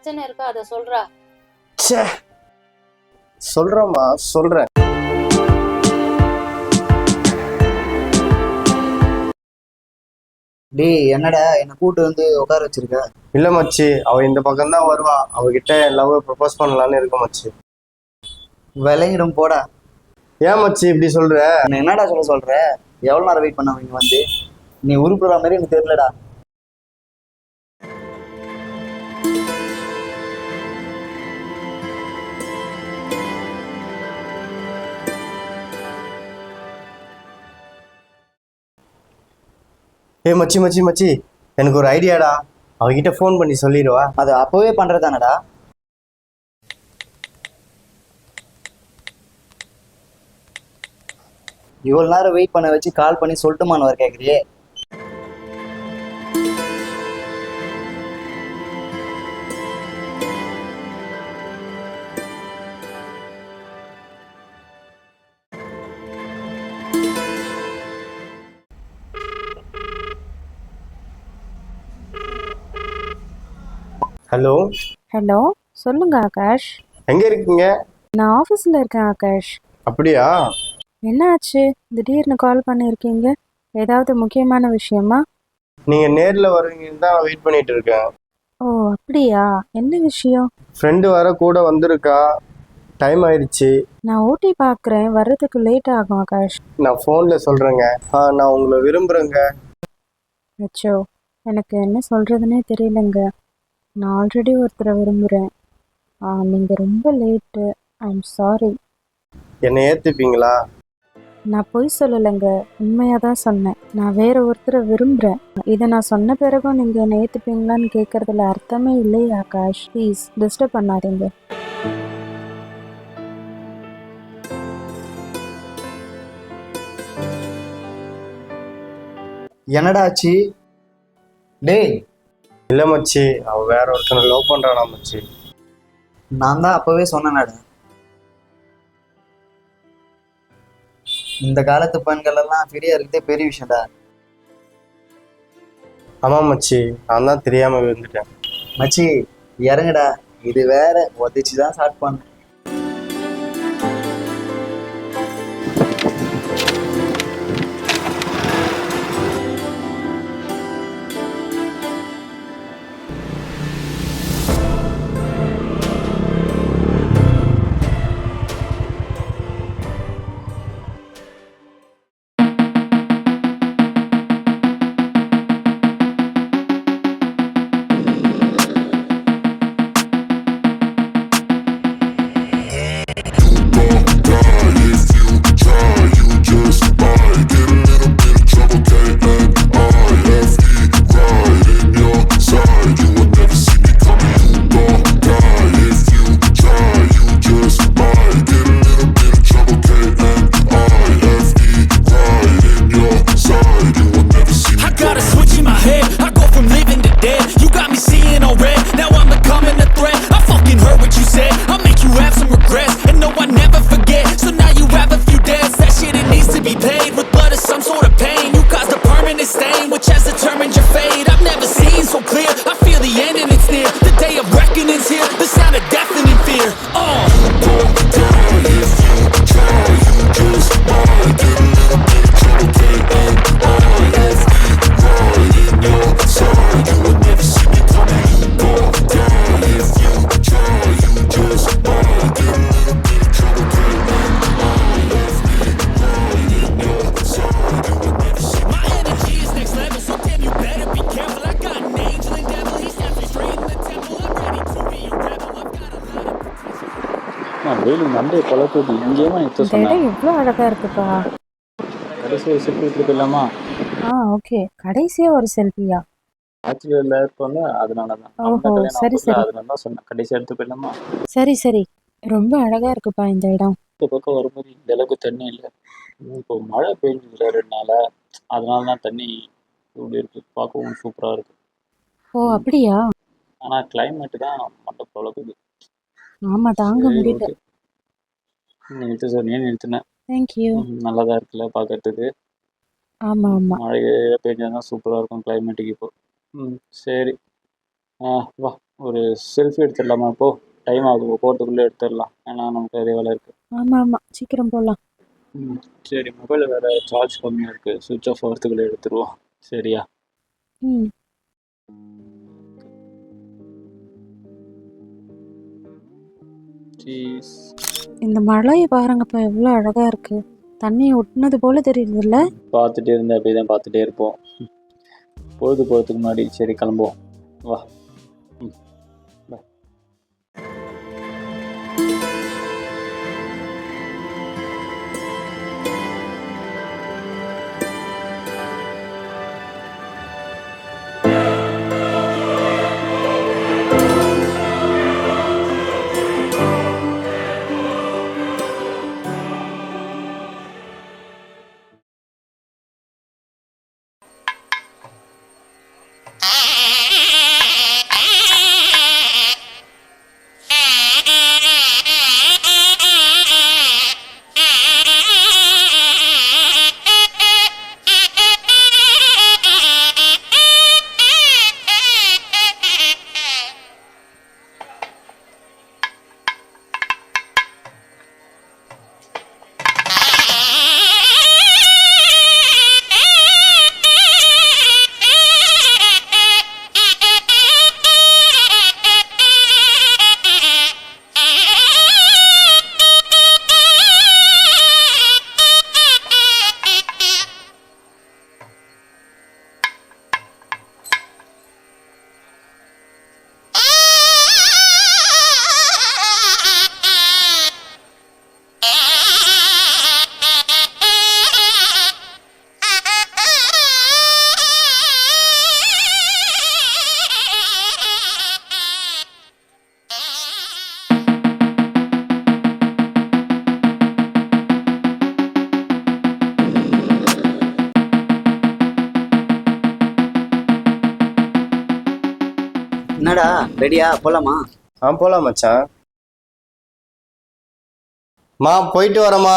பிரச்சனை இருக்கா அதை சொல்றா. ச்சே, சொல்றேம்மா சொல்றேன். டேய் என்னடா என்ன கூட்டு வந்து உட்கார வச்சிருக்க? இல்ல மச்சி, அவ இந்த பக்கம் தான் வருவா. அவகிட்ட லவ் ப்ரப்போஸ் பண்ணலான்னு இருக்க மச்சி. விளங்கிடும் போடா. ஏன் மச்சி இப்படி சொல்ற? என்ன என்னடா சொல்ற? எவ்வளவு நேரம் வெயிட் பண்ண இங்க வந்து? நீ உருப்புற மாதிரி எனக்கு தெரியலடா. ஏ மச்சி மச்சி மச்சி, எனக்கு ஒரு ஐடியாடா. அவகிட்ட ஃபோன் பண்ணி சொல்லிடுவா. அது அப்பவே பண்றதானடா. இவ்வளவு நேரம் வெயிட் பண்ண வச்சு கால் பண்ணி சொல்லட்டுமான்னு வர கேக்குறியே? ஹலோ ஹலோ, சொல்லுங்க ஆகாஷ். எங்க இருக்கீங்க? நான் ஆஃபீஸில் இருக்கேன் ஆகாஷ். அப்படியா? என்ன ஆச்சு, திடீர்னு கால் பண்ணியிருக்கீங்க? ஏதாவது முக்கியமான விஷயமா? நீங்க நேர்ல வருவீங்கன்னு தான் வெயிட் பண்ணிட்டு இருக்கேன். ஓ அப்படியா, என்ன விஷயம்? ஃப்ரெண்டு வர கூட வந்திருக்கா. டைம் ஆயிடுச்சு. நான் ஓட்டி பார்க்குறேன், வர்றதுக்கு லேட் ஆகும் ஆகாஷ். நான் ஃபோன்ல சொல்றேங்க. நான் உங்களை விரும்புறேங்க. அச்சோ, எனக்கு என்ன சொல்கிறதுனே தெரியலங்க. நான் ஆல்ரெடி ஒருத்தரை விரும்புகிறேன். நீங்கள் ரொம்ப லேட்டு. I'm sorry. என்னை ஏத்துப்பீங்களா? நான் பொய் சொல்லலைங்க, உண்மையாக தான் சொன்னேன். நான் வேற ஒருத்தரை விரும்புகிறேன். இதை நான் சொன்ன பிறகும் நீங்கள் என்னை ஏற்றுப்பீங்களான்னு கேட்குறதுல அர்த்தமே இல்லையே ஆகாஷ். ப்ளீஸ் டிஸ்டர்ப் பண்ணாதீங்க. என்னடா ஆச்சு? டேய் இல்ல மச்சி, அவ வேற ஒருத்தனை லவ் பண்றானா மச்சி. நான் தான் அப்பவே சொன்னேன்டா. இந்த காலத்து பெண்கள் எல்லாம் ஃப்ரீயா இருக்கிறதே பெரிய விஷயம்டா. ஆமா மச்சி, நான் தான் தெரியாம விழுந்துட்டேன். மச்சி இறங்குடா, இது வேற உதச்சி தான் ஸ்டார்ட் பண்ண. வெயில் நம்பே குழப்பது எங்கேயுமா நிறுத்த சொன்னேன். எவ்வளோ அழகா இருக்குப்பா. கடைசி ஒரு செல்ஃபி எடுத்துட்டு போயிடலாமா? ஓகே, கடைசியா ஒரு செல்ஃபியா? பேச்சுலர்ல இருப்போம்ல, அதனாலதான். ஓஹோ, சரி சரி. அதனால தான் சொன்னேன், கடைசியா எடுத்து போயிடலாமா? சரி சரி, ரொம்ப அழகா இருக்குப்பா இந்த இடம். இந்த பக்கம் வரும்போது இந்த அளவுக்கு தண்ணி இல்லை. இப்போ மழை பெய்ஞ்சுதுல 2 நாளா, அதனால தான் தண்ணி இப்படி இருக்கு. பார்க்கவும் சூப்பரா இருக்கு. ஓ அப்படியா? ஆனா கிளைமேட் தான் மண்டை குழப்புது. ஆமா, தாங்க சரி, முடியல. ஓகே. நிறுத்து சார், நீ நிறுத்தினேன். தேங்க்யூ. நல்லாதான் இருக்குல்ல பார்க்கறதுக்கு. ஆமா ஆமா. மழை பெய்ஞ்சாதான் சூப்பரா இருக்கும் கிளைமேட்டுக்கு இப்போ. சரி. வா ஒரு செல்ஃபி எடுத்துடலாமா? இப்போ டைம் ஆகுது, போகிறதுக்குள்ளே எடுத்துடலாம். ஏன்னா நமக்கு அதே வேலை இருக்குது. ஆமா ஆமா, சீக்கிரம் போலாம். ம் சரி, மொபைலில் வேறு சார்ஜ் கம்மியாக இருக்குது, சுவிட்ச் ஆஃப் ஆகிறதுக்குள்ளே எடுத்துருவோம். சரியா? ம். சீஸ். இந்த மழையை பாருங்கப்பா, எவ்வளோ அழகா இருக்கு. தண்ணியை ஒட்டுனது போல தெரியுதுல்ல. பார்த்துட்டே இருந்தால் அப்படி தான் பார்த்துட்டே இருப்போம். பொழுது போகிறதுக்கு முன்னாடி சரி கிளம்புவோம். வா. ம் பை. என்னடா ரெடியா போலாமா? போலாம் மச்சான். மா போயிட்டு வரேம்மா.